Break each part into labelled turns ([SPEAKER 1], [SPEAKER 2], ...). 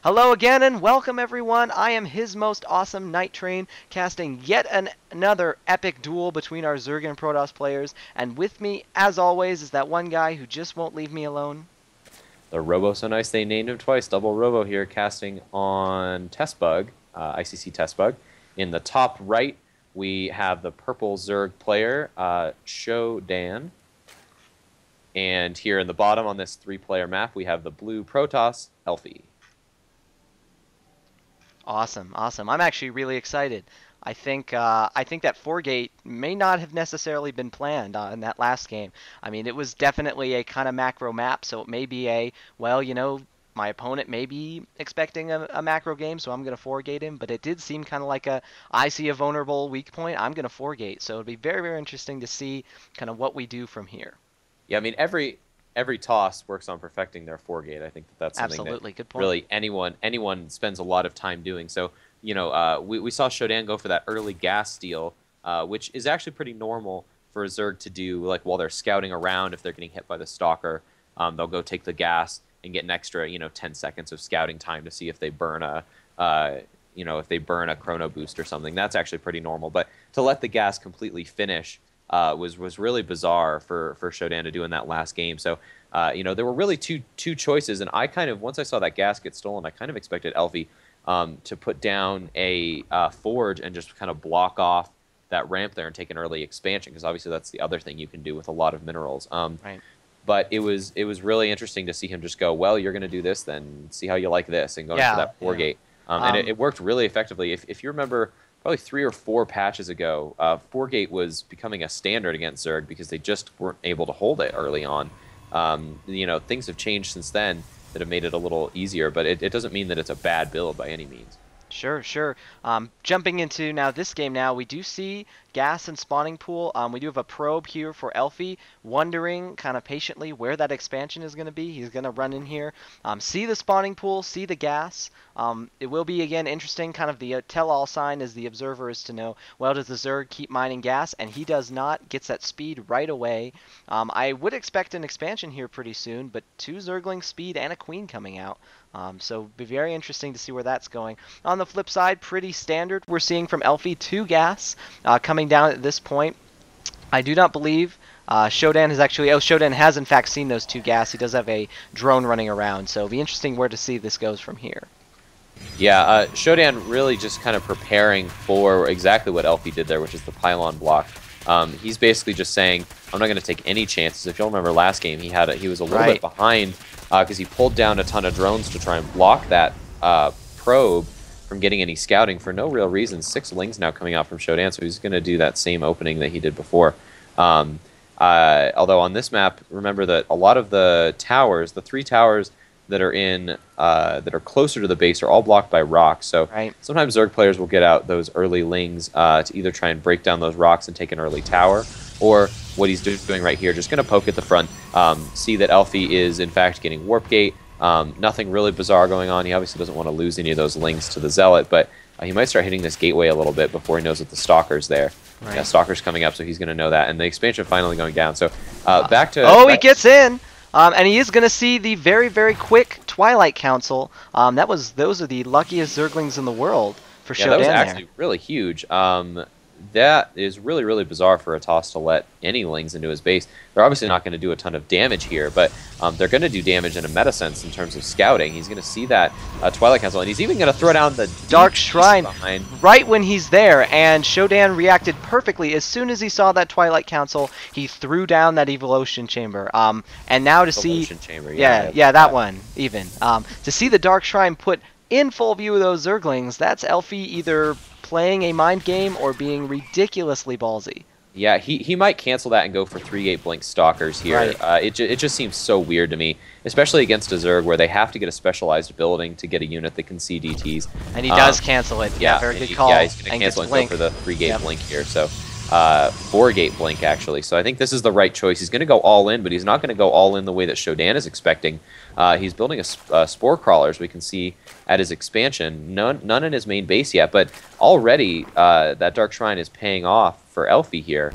[SPEAKER 1] Hello again and welcome everyone. I am his most awesome KnightTrain, casting yet another epic duel between our Zerg and Protoss players. And with me, as always, is that one guy who just won't leave me alone.
[SPEAKER 2] The Robo so nice they named him twice. DoubleRobo here, casting on Testbug, ICC Testbug. In the top right, we have the purple Zerg player, SHODAN. And here in the bottom on this three-player map, we have the blue Protoss, Elfi.
[SPEAKER 1] Awesome, awesome. I'm actually really excited. I think that 4-gate may not have necessarily been planned in that last game. I mean, it was definitely a kind of macro map, so it may be my opponent may be expecting a macro game, so I'm going to 4-gate him, but it did seem kind of like I see a vulnerable weak point, I'm going to 4-gate. So it'll be very, very interesting to see kind of what we do from here.
[SPEAKER 2] Yeah, I mean, every toss works on perfecting their 4-gate. I think that's something
[SPEAKER 1] Absolutely,
[SPEAKER 2] that
[SPEAKER 1] good point.
[SPEAKER 2] really anyone spends a lot of time doing. So, we saw Shodan go for that early gas steal, which is actually pretty normal for a Zerg to do, like while they're scouting around. If they're getting hit by the Stalker, they'll go take the gas and get an extra, 10 seconds of scouting time to see if they burn if they burn a chrono boost or something. That's actually pretty normal. But to let the gas completely finish was really bizarre for Shodan to do in that last game. So, there were really two choices, and I kind of, once I saw that gas get stolen, I kind of expected Elfi to put down a forge and just kind of block off that ramp there and take an early expansion, because obviously that's the other thing you can do with a lot of minerals.
[SPEAKER 1] Right.
[SPEAKER 2] But it was really interesting to see him just go, well, you're going to do this, then see how you like this, and go into that 4-gate. And it worked really effectively. If you remember, probably 3 or 4 patches ago, 4-gate was becoming a standard against Zerg because they just weren't able to hold it early on. Things have changed since then that have made it a little easier, but it doesn't mean that it's a bad build by any means.
[SPEAKER 1] Sure, sure. Jumping into now this game now, we do see gas and spawning pool. We do have a probe here for Elfi, wondering kind of patiently where that expansion is going to be. He's going to run in here, see the spawning pool, see the gas. It will be, again, interesting, kind of the tell-all sign as the observer is to know, well, does the Zerg keep mining gas? And he does not, gets that speed right away. I would expect an expansion here pretty soon, but 2 Zergling speed and a queen coming out. So be very interesting to see where that's going. On the flip side, pretty standard. We're seeing from Elfi 2 gas coming down at this point. I do not believe Shodan has actually... Oh, Shodan has in fact seen those 2 gas. He does have a drone running around, so it'll be interesting where to see this goes from here.
[SPEAKER 2] Yeah, Shodan really just kind of preparing for exactly what Elfi did there, which is the pylon block. He's basically just saying, I'm not going to take any chances. If you'll remember last game, he was a little bit behind because he pulled down a ton of drones to try and block that probe from getting any scouting for no real reason. 6 lings now coming out from Shodan, so he's going to do that same opening that he did before. Although on this map, remember that a lot of the towers, the 3 towers that are closer to the base, are all blocked by rocks. So sometimes Zerg players will get out those early lings to either try and break down those rocks and take an early tower, or what he's doing right here, just going to poke at the front, see that Elfi is in fact getting warp gate. Nothing really bizarre going on. He obviously doesn't want to lose any of those lings to the Zealot, but he might start hitting this gateway a little bit before he knows that the Stalker's there. Yeah, Stalker's coming up, so he's going to know that, and the expansion finally going down. So back to...
[SPEAKER 1] Oh, he gets in! And he is going to see the very, very quick Twilight Council. Those are the luckiest Zerglings in the world for Shodan.
[SPEAKER 2] Yeah, that was actually really huge. That is really, really bizarre for a toss to let any lings into his base. They're obviously not going to do a ton of damage here, but they're going to do damage in a meta sense in terms of scouting. He's going to see that Twilight Council, and he's even going to throw down the
[SPEAKER 1] Dark Shrine right when he's there, and Shodan reacted perfectly. As soon as he saw that Twilight Council, he threw down that Evolution Chamber. And now to see...
[SPEAKER 2] Chamber,
[SPEAKER 1] that one, even. To see the Dark Shrine put in full view of those Zerglings, that's Elfi either playing a mind game or being ridiculously ballsy.
[SPEAKER 2] Yeah, he might cancel that and go for 3-gate blink Stalkers here. It just seems so weird to me, especially against a Zerg where they have to get a specialized building to get a unit that can see DTs.
[SPEAKER 1] And he does cancel it. Yeah, very good call.
[SPEAKER 2] Yeah, he's going to cancel and go for the 3-gate blink here. So 4-gate blink, actually. So I think this is the right choice. He's going to go all in, but he's not going to go all in the way that Shodan is expecting. He's building a Spore Crawler, as we can see at his expansion. None in his main base yet, but already that Dark Shrine is paying off for Elfi here.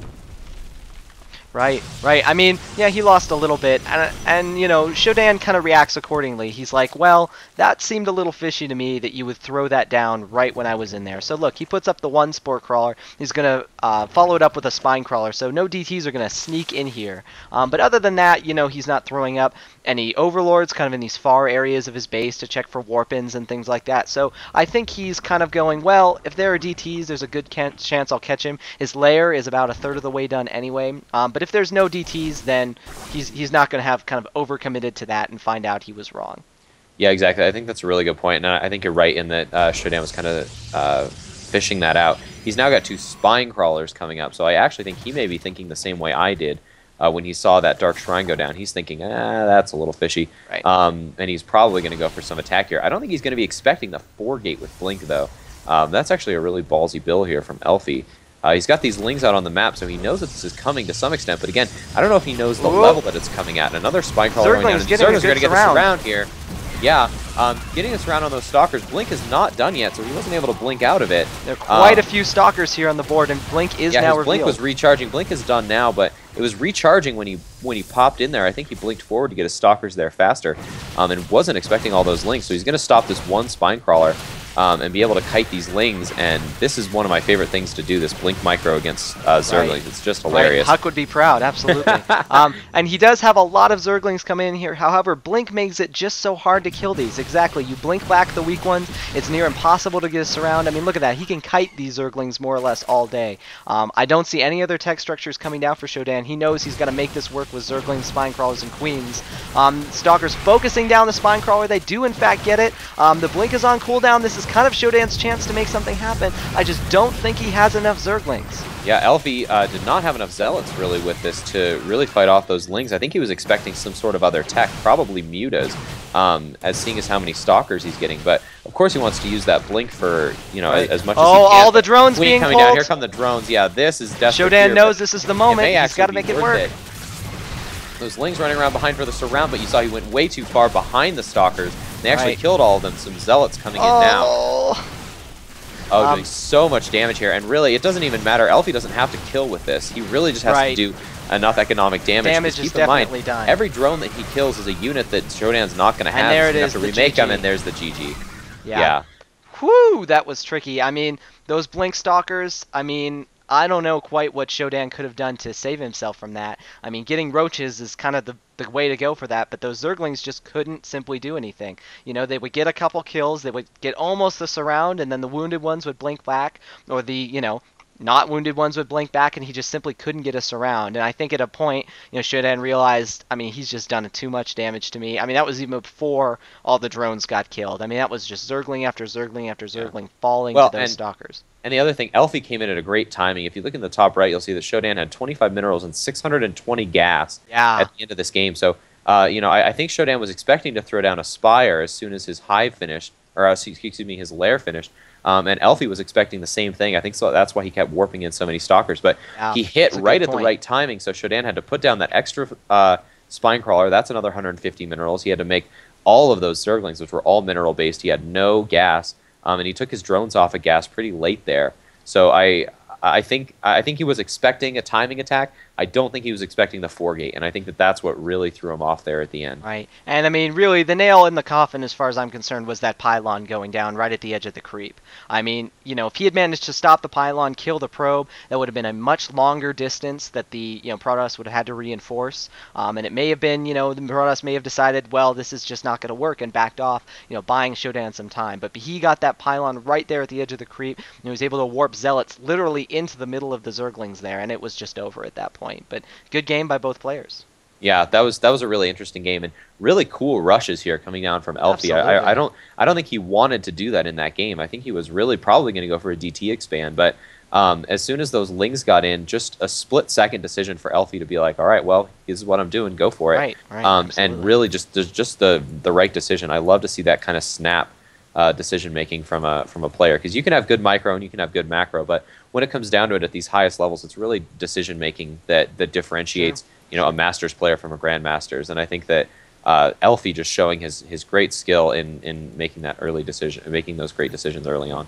[SPEAKER 1] Right, right. I mean, yeah, he lost a little bit, and you know, Shodan kind of reacts accordingly. He's like, well, that seemed a little fishy to me that you would throw that down right when I was in there. So look, he puts up the one Spore Crawler. He's going to follow it up with a Spine Crawler, so no DTs are going to sneak in here. But other than that, you know, he's not throwing up any Overlords kind of in these far areas of his base to check for Warpins and things like that. So I think he's kind of going, well, if there are DTs, there's a good chance I'll catch him. His lair is about a third of the way done anyway, but if there's no DTs, then he's not going to have kind of overcommitted to that and find out he was wrong.
[SPEAKER 2] Yeah, exactly. I think that's a really good point, and I think you're right in that Shodan was kind of fishing that out. He's now got 2 Spine Crawlers coming up, so I actually think he may be thinking the same way I did when he saw that Dark Shrine go down. He's thinking, that's a little fishy,
[SPEAKER 1] right.
[SPEAKER 2] And he's probably going to go for some attack here. I don't think he's going to be expecting the 4-gate with Blink, though. That's actually a really ballsy build here from Elfi. He's got these lings out on the map, so he knows that this is coming to some extent. But again, I don't know if he knows the level that it's coming at. And another Spine Crawler going down. Zergling's going to get the surround here. Yeah, getting this round on those Stalkers. Blink is not done yet, so he wasn't able to blink out of it.
[SPEAKER 1] There are quite a few Stalkers here on the board, and Blink is now revealed.
[SPEAKER 2] Blink was recharging. Blink is done now, but it was recharging when he popped in there. I think he blinked forward to get his Stalkers there faster, and wasn't expecting all those links. So he's going to stop this one Spine Crawler and be able to kite these lings, and this is one of my favorite things to do, this Blink Micro against Zerglings. Right. It's just hilarious.
[SPEAKER 1] Right. Huck would be proud, absolutely. And he does have a lot of Zerglings come in here. However, Blink makes it just so hard to kill these. Exactly. You blink back the weak ones, it's near impossible to get a surround. I mean, look at that. He can kite these Zerglings more or less all day. I don't see any other tech structures coming down for Shodan. He knows he's got to make this work with Zerglings, Spine Crawlers, and Queens. Stalkers focusing down the Spine Crawler. They do, in fact, get it. The Blink is on cooldown. This is kind of Shodan's chance to make something happen. I just don't think he has enough Zerglings.
[SPEAKER 2] Yeah, Elfi did not have enough Zealots really with this to really fight off those lings. I think he was expecting some sort of other tech, probably Mutas, as seeing as how many Stalkers he's getting. But of course he wants to use that Blink for, you know, as much as he can.
[SPEAKER 1] All the drones being
[SPEAKER 2] coming
[SPEAKER 1] pulled.
[SPEAKER 2] down. Here come the drones. Yeah, this is definitely
[SPEAKER 1] Shodan knows this is the moment. He's got to make it work.
[SPEAKER 2] Those lings running around behind for the surround, but you saw he went way too far behind the Stalkers. They actually killed all of them. Some Zealots coming in now. Oh, doing so much damage here, and really, it doesn't even matter. Elfi doesn't have to kill with this. He really just has to do enough economic damage.
[SPEAKER 1] Damage is definitely done.
[SPEAKER 2] Every drone that he kills is a unit that Shodan's not going to have.
[SPEAKER 1] And there it
[SPEAKER 2] is.
[SPEAKER 1] is,
[SPEAKER 2] to remake them, and there's the GG. Yeah.
[SPEAKER 1] Whew, that was tricky. I mean, those Blink Stalkers, I mean, I don't know quite what Shodan could have done to save himself from that. I mean, getting roaches is kind of the way to go for that, but those Zerglings just couldn't simply do anything. You know, they would get a couple kills, they would get almost the surround, and then the wounded ones would blink back, or the, you know, not wounded ones would blink back, and he just simply couldn't get a surround. And I think at a point, you know, Shodan realized, I mean, he's just done too much damage to me. I mean, that was even before all the drones got killed. I mean, that was just Zergling after Zergling after Zergling falling to those Stalkers.
[SPEAKER 2] And the other thing, Elfi came in at a great timing. If you look in the top right, you'll see that Shodan had 25 minerals and 620 gas at the end of this game. So, you know, I think Shodan was expecting to throw down a Spire as soon as his hive finished, or excuse me, his lair finished. And Elfi was expecting the same thing. I think so. That's why he kept warping in so many Stalkers. But he hit right at the right timing, so Shodan had to put down that extra Spine Crawler. That's another 150 minerals. He had to make all of those Zerglings, which were all mineral-based. He had no gas. And he took his drones off of gas pretty late there. So I think he was expecting a timing attack. I don't think he was expecting the 4-gate, and I think that that's what really threw him off there at the end.
[SPEAKER 1] Right, and I mean, really, the nail in the coffin, as far as I'm concerned, was that pylon going down right at the edge of the creep. I mean, you know, if he had managed to stop the pylon, kill the probe, that would have been a much longer distance that the, you know, Protoss would have had to reinforce. And it may have been, you know, the Protoss may have decided, well, this is just not going to work, and backed off, you know, buying Shodan some time. But he got that pylon right there at the edge of the creep, and he was able to warp Zealots literally into the middle of the Zerglings there, and it was just over at that point. But good game by both players.
[SPEAKER 2] Yeah, that was a really interesting game, and really cool rushes here coming down from Elfi. I don't think he wanted to do that in that game. I think he was really probably going to go for a DT expand, but as soon as those lings got in, just a split-second decision for Elfi to be like, all right, well, this is what I'm doing, go for it.
[SPEAKER 1] Right,
[SPEAKER 2] and really just the right decision. I love to see that kind of snap decision making from a player, because you can have good micro and you can have good macro, but when it comes down to it at these highest levels, it's really decision making that differentiates you know, a Masters player from a Grandmasters. And I think that Elfi just showing his great skill in making that early decision, making those great decisions early on.